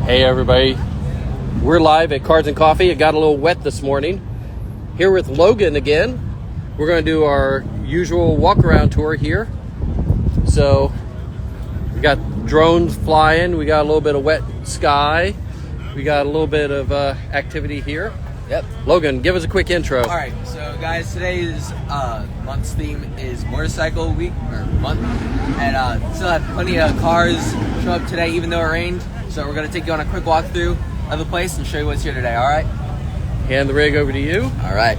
Hey everybody, we're live at Cars and Coffee. It got a little wet this morning. Here with Logan again. We're going to do our usual walk around tour here. So we got drones flying, we got a little bit of wet sky, we got a little bit of activity here. Yep. Logan, give us a quick intro. All right, so guys, today's month's theme is motorcycle week or month, and still have plenty of cars show up today, even though it rained. So we're gonna take you on a quick walkthrough of the place and show you what's here today. All right. Hand the rig over to you. All right.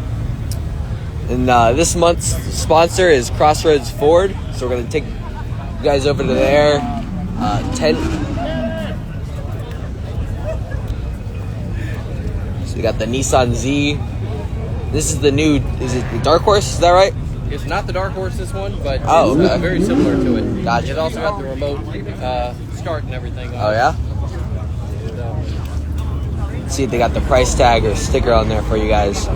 And this month's sponsor is Crossroads Ford. So we're gonna take you guys over to their tent. So we got the Nissan Z. This is the new, is it the Dark Horse? Is that right? It's not the Dark Horse, this one, but Oh, it's okay. very similar to it. Gotcha. It also got the remote start and everything. Oh yeah? Let's see if they got the price tag or sticker on there for you guys.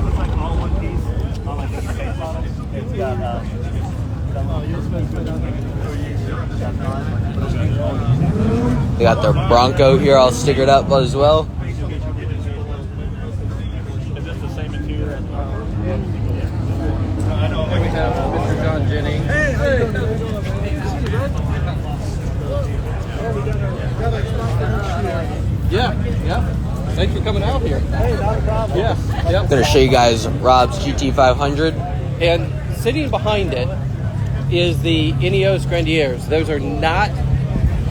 They got their Bronco here all stickered up as well. We have Mr. John Jennings. Yeah. Thanks for coming out here. Yeah. I'm gonna show you guys Rob's GT500. And sitting behind it is the Ineos Grenadiers. Those are not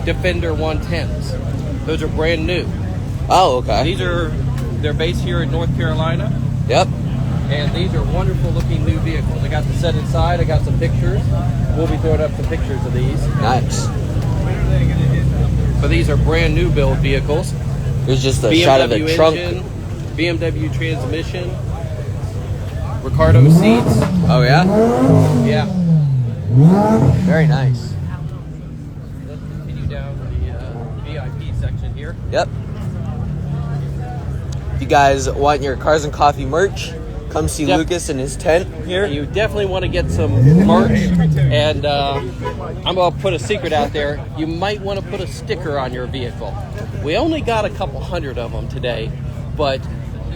Defender 110s. Those are brand new. Oh, okay. They're based here in North Carolina. Yep. And these are wonderful looking new vehicles. I got the set inside. I got some pictures. We'll be throwing up some pictures of these. Nice. But these are brand new build vehicles. There's just a shot of the BMW trunk. engine, BMW transmission, Ricardo seats. Oh yeah? Yeah. Very nice. Let's continue down the VIP section here. Yep. If you guys want your Cars and Coffee merch, come see Lucas in his tent here. You definitely want to get some merch, and I'm going to put a secret out there. You might want to put a sticker on your vehicle. We only got a couple hundred of them today, but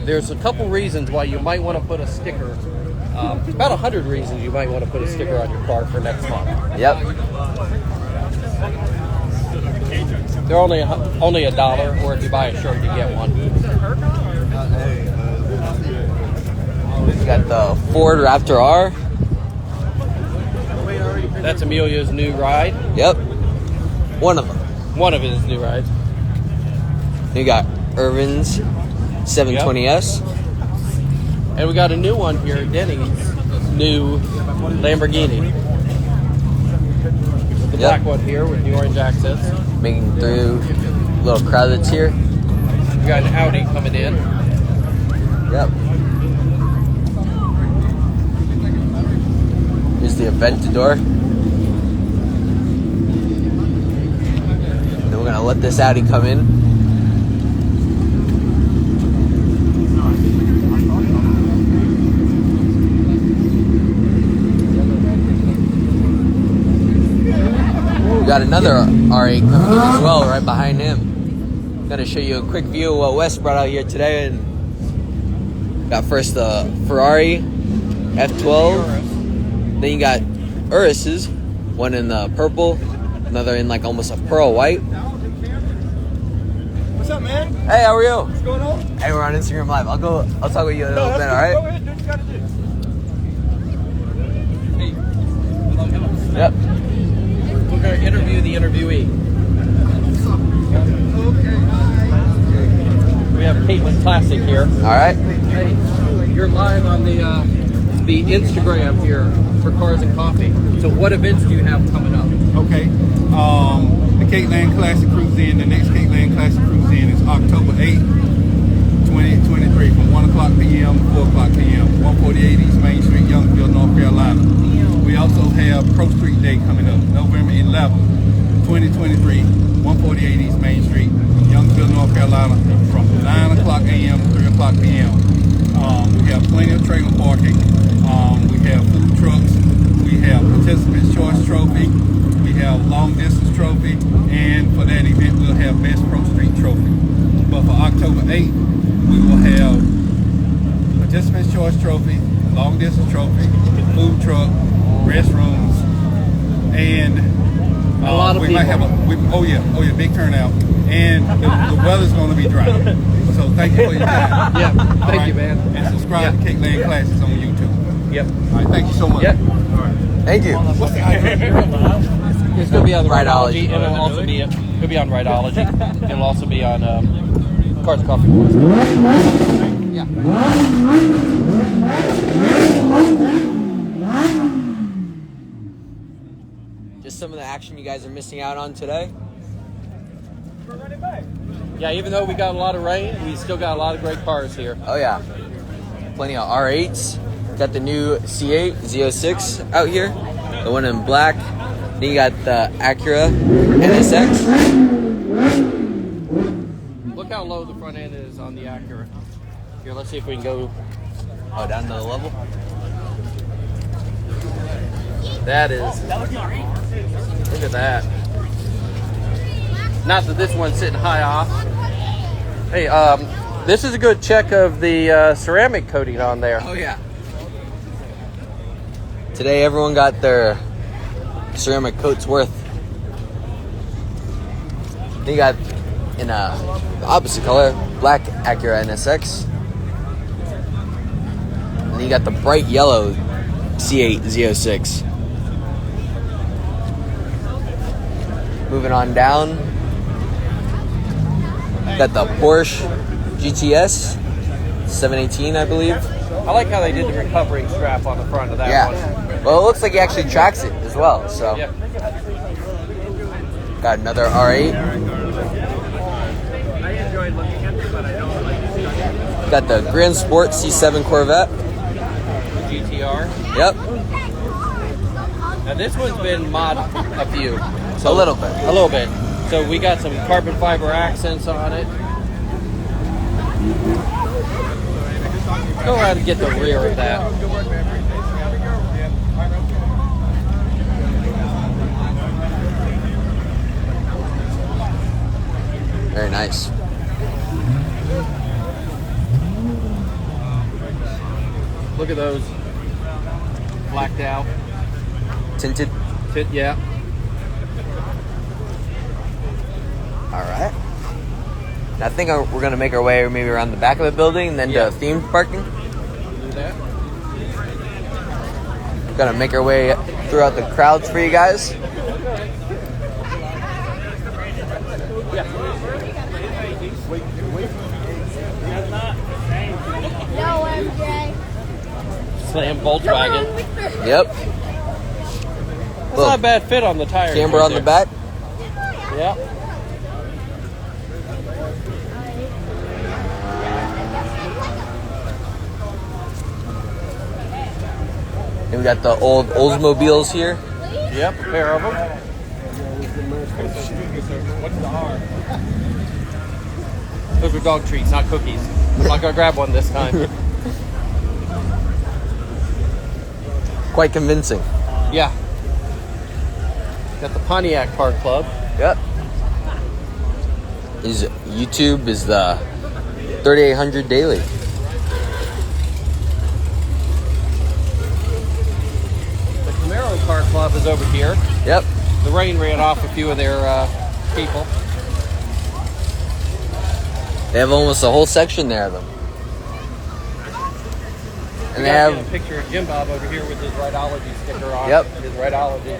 there's a couple reasons why you might want to put a sticker. About 100 reasons you might want to put a sticker on your car for next month. Yep. They're only $1, or if you buy a shirt, you get one. We got the Ford Raptor R. That's Emilio's new ride. Yep. One of them. One of his new rides. You got Irvin's 720S. And we got a new one here, Denny's new Lamborghini. The black one here with the orange accents. Making through little crowd that's here. We got an Audi coming in. Yep. Here's the Aventador. Then we're gonna let this Audi come in. We got another R8 coming in as well, right behind him. Gonna show you a quick view of what Wes brought out here today. And got first the Ferrari F12. Then you got Urus's, one in the purple, another in like almost a pearl white. What's up, man? Hey, how are you? What's going on? Hey, we're on Instagram Live. I'll talk with you in a little bit, all right? Go ahead, do what you gotta do. Yep. We're going to interview the interviewee. We have Caitlin Classic here. All right. Hey, you're live on the Instagram here for Cars and Coffee. So what events do you have coming up? Okay. The Caitland Classic Cruise In. The next Caitland Classic Cruise In is October 8th, 2023, from 1 o'clock p.m. to 4 o'clock p.m. 148 East Main Street, Youngsville, North Carolina. We also have Pro Street Day coming up, November 11th, 2023, 148 East Main Street, Youngsville, North Carolina, from 9 o'clock a.m. to 3 o'clock p.m. We have plenty of trailer parking. We have food trucks. We have Participants Choice Trophy. We have Long Distance Trophy. And for that event, we'll have Best Pro Street Trophy. But for October 8th, we will have Participant's Choice Trophy, Long Distance Trophy, food truck, restrooms, and a lot of we people. might have big turnout. And the weather's going to be dry. So thank you for your time. Yeah, thank you, man. And subscribe to Cake Land Classics on YouTube. Yep. All right, thank you so much. Yep. All right. Thank you. What's the idea? It's going to be on the Rhinology. Rhinology. It'll also be it'll be on Rhinology. It'll also be on Cards and Coffee. Yeah. Just some of the action you guys are missing out on today. Yeah, even though we got a lot of rain, we still got a lot of great cars here. Oh yeah, plenty of R8s. Got the new C8 Z06 out here, the one in black. Then you got the Acura NSX. Look how low the front end is on the Acura. Here, let's see if we can go. Oh, down to the level. That is. Look at that. Not that this one's sitting high off. Hey, this is a good check of the ceramic coating on there. Oh yeah. Today everyone got their ceramic coats worth. Then you got in the opposite color, black Acura NSX. And then you got the bright yellow C8 Z06. Moving on down, got the Porsche GTS 718, I believe. I like how they did the recovering strap on the front of that one. Well, it looks like he actually tracks it as well. So, Yep. got another R8. Got the Grand Sport C7 Corvette. GTR. Yep, Now this one's been mod a few. a little bit. A little bit. So we got some carbon fiber accents on it. Go around and get the rear of that. Very nice. Look at those. Blacked out. Tinted. Yeah. All right. I think we're gonna make our way maybe around the back of the building and then Yeah. to themed parking. Do that. Gonna make our way throughout the crowds for you guys. No, MJ. Slam Volkswagen. Yep. That's not a bad fit on the tires. Camber right on the there. back. Yep. And we got the old Oldsmobiles here. Yep, a pair of them. Those are dog treats, not cookies. I'm not gonna grab one this time. Quite convincing. Yeah. Got the Pontiac Park Club. Yep. His YouTube is the 3800 Daily. The Camaro Car Club is over here. Yep. The rain ran off a few of their people. They have almost a whole section there of them. And We they got have a picture of Jim Bob over here with his Rhinology sticker on. Yep. His Rhinology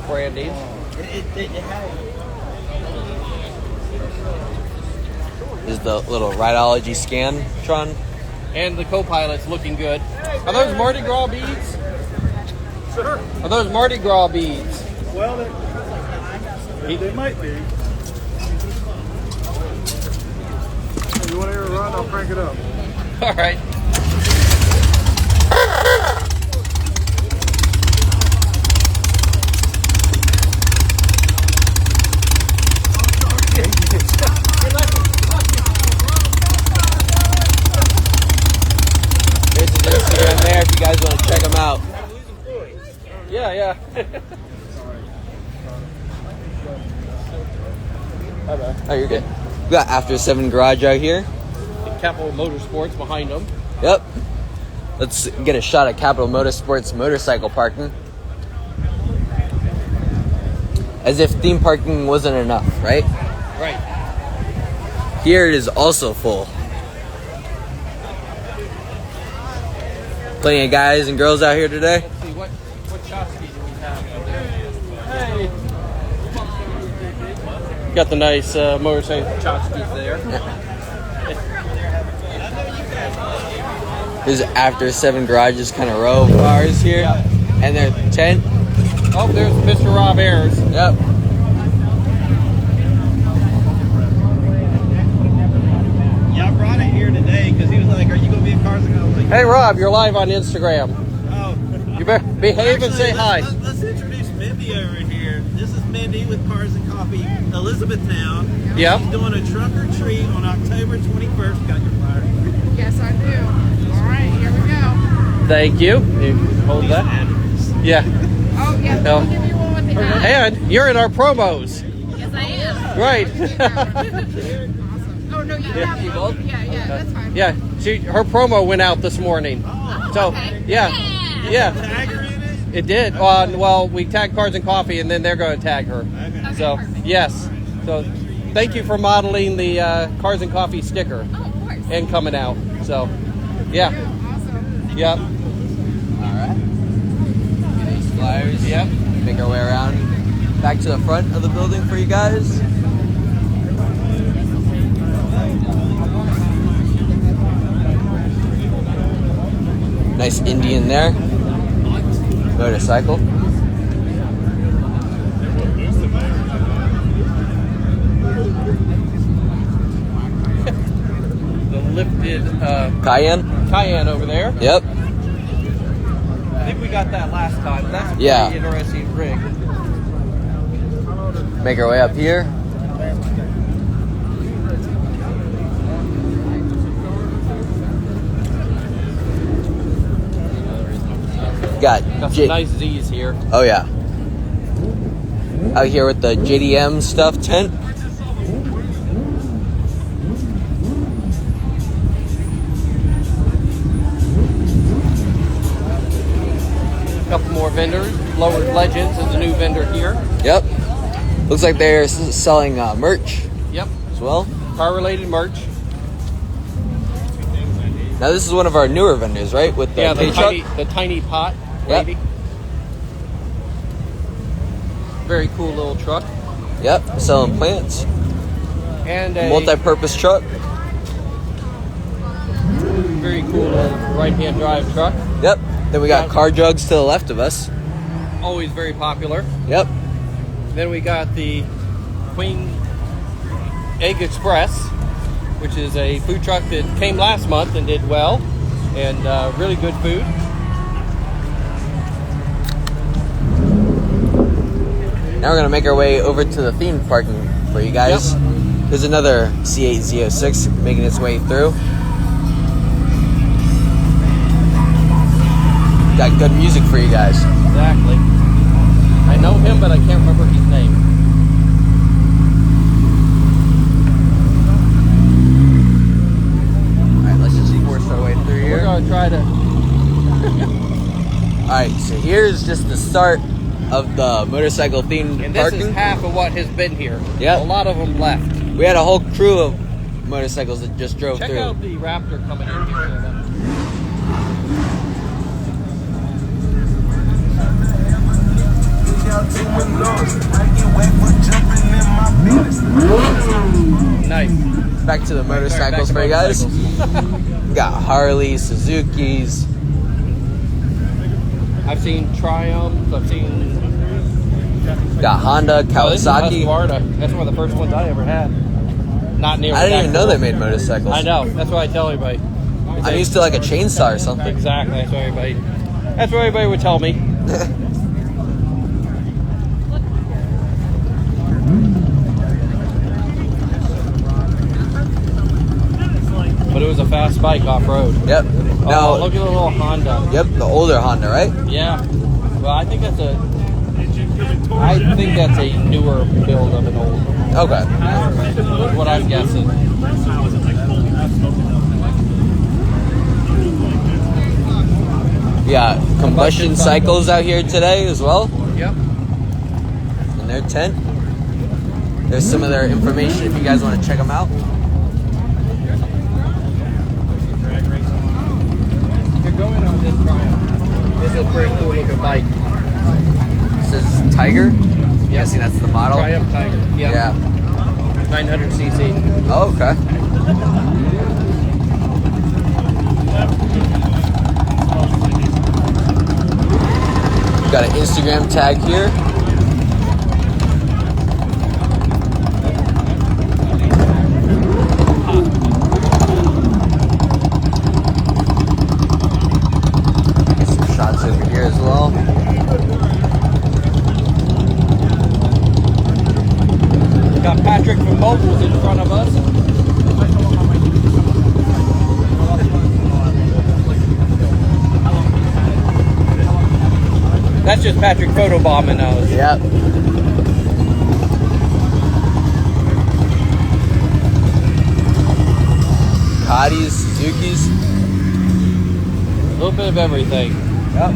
branding. is the little Rhinology Scantron. And the co-pilot's looking good. Are those Mardi Gras beads? Sure. Are those Mardi Gras beads? Well, they might be. If you want to hear a run, I'll crank it up. All right. There's his Instagram there if you guys want to check him out. Yeah. Oh, you're good. We got After 7 Garage out here. Capital Motorsports behind them. Yep. Let's get a shot at Capital Motorsports motorcycle parking. As if theme parking wasn't enough, right? Right. Here it is also full. Plenty of guys and girls out here today. Let's see, what Chotsky do we have out there? Hey! Got the nice motorcycle Chotskys there. There's After 7 Garages kind of row of cars here. And their tent. Oh, there's Mr. Rob Ayers. Yep. Yeah, I brought it here today because he was like, "Are you gonna be in cars?" And I was like, Hey, Rob, you're live on Instagram. "Oh, You better behave and say hi. Let's introduce Mindy over here. This is Mindy with Cars and Coffee, Elizabethtown. Yep. She's doing a trunk or treat on October 21st. Got your flyer. Yes, I do. All right, here we go. Thank you. You hold that. Yeah. Oh, yes, No. I'll give you one with the hat. And you're in our promos. Yes, I am. Right. Awesome. Oh, no, you have you both? both? Yeah, that's fine. Yeah, her promo went out this morning. So, okay. yeah. Tag her in it. It did. Well, we tagged Cars and Coffee, and then they're going to tag her. So, yes. So, thank you for modeling the Cars and Coffee sticker Oh, of course. and coming out. So, yeah. Awesome. Yep. Alright. These flyers. Yep. Make our way around back to the front of the building for you guys. Nice Indian there. Motorcycle. The lifted Cayenne. over there. Yep. I think we got that last time. That's a pretty Yeah. interesting rig. Make our way up here. Got Got some nice Z's here. Oh yeah. Out here with the JDM stuff tent. Couple more vendors. Lowered Legends is a new vendor here. Yep. Looks like they're selling merch Yep. as well. Car related merch. Now this is one of our newer vendors, right? With the The K-Truck? tiny pot Yep. lady. Very cool little truck. Yep. Selling plants. And a Multi-purpose truck. very cool little right-hand drive truck. Yep. Then we got car jugs to the left of us. Always very popular. Yep. Then we got the Queen Egg Express, which is a food truck that came last month and did well, and really good food. Now we're gonna make our way over to the themed parking for you guys. Yep. There's another C8 Z06 making its way through. Got good music for you guys. Exactly. I know him, but I can't remember his name. Alright, let's just force our way through We're here. gonna try to. Alright, so here's just the start of the motorcycle themed And this parking. is half of what has been here. Yep. A lot of them left. We had a whole crew of motorcycles that just drove Check through. out the Raptor coming in here. Nice. Back to the motorcycles for you guys. We got Harleys, Suzuki's. I've seen Triumphs. I've seen Got Honda, Oh, this is Kawasaki. Husqvarna. That's one of the first ones I ever had. Not near. I didn't even know they made motorcycles. I know. That's what I tell everybody. I'm used to like a chainsaw or something. Exactly. That's what everybody. That's what everybody would tell me. But it was a fast bike off road. Yep. Oh, Now, look at the little Honda. yep, the older Honda, right? Yeah. Well, I think that's a newer build of an old. Okay. what I'm guessing. We got combustion cycles out here today as well Yep. in their tent. There's some of their information if you guys want to check them out. You're going on this Triumph. This is a pretty cool looking bike. This is Tiger. Guessing that's the model. Triumph Tiger. Yep. Yeah. 900cc. Oh, okay. Got an Instagram tag here. Get some shots over here as well. Got Patrick from Mobiles in front of us. That's just Patrick photobombing us. Yep. Ducatis, Suzuki's. A little bit of everything. Yep.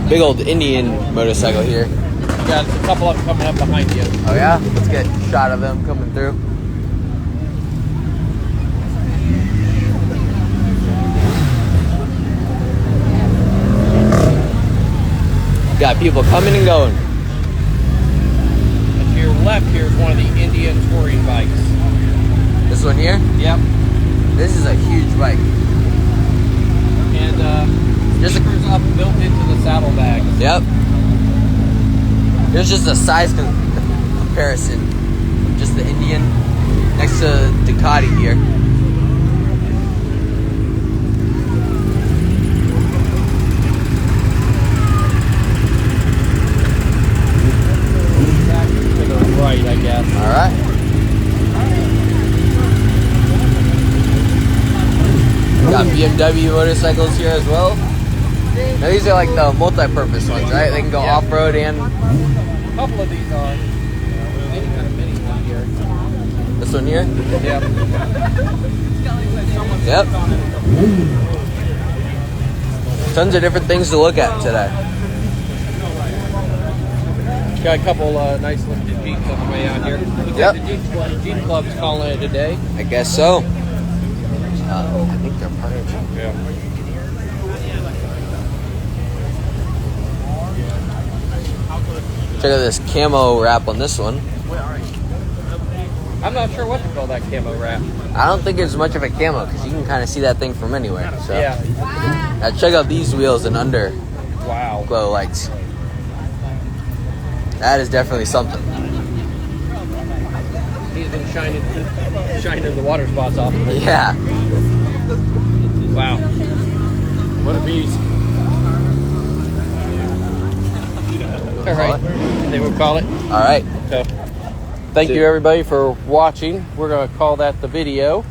Big old Indian motorcycle here. Got a couple of them coming up behind you. Oh yeah? Let's get a shot of them coming through. Got people coming and going. And to your left here is one of the Indian touring bikes. This one here? Yep. This is a huge bike. And Just a- stickers up built into the saddlebags. Yep. There's just a size comparison. Just the Indian next to Ducati here. To the right, I guess. All right. Got BMW motorcycles here as well. Now these are like the multi-purpose ones, right? They can go Yeah. off-road and A couple of these are. Any kind of mini one here. this one here. Yep. Yep. Tons of different things to look at today. Got a couple nice lifted Jeeps on the way out here. Looks Yep. like the Jeep Club's calling it a day. I guess so. I think they're part of it. Yeah. Check out this camo wrap on this one. I'm not sure what to call that camo wrap. I don't think it's much of a camo because you can kind of see that thing from anywhere. So Yeah. now check out these wheels and under Wow. glow lights. That is definitely something. He's been shining the water spots off of it. Yeah. Wow. What a beast. All right. They would call it. All right. So, thank you everybody for watching. We're going to call that the video.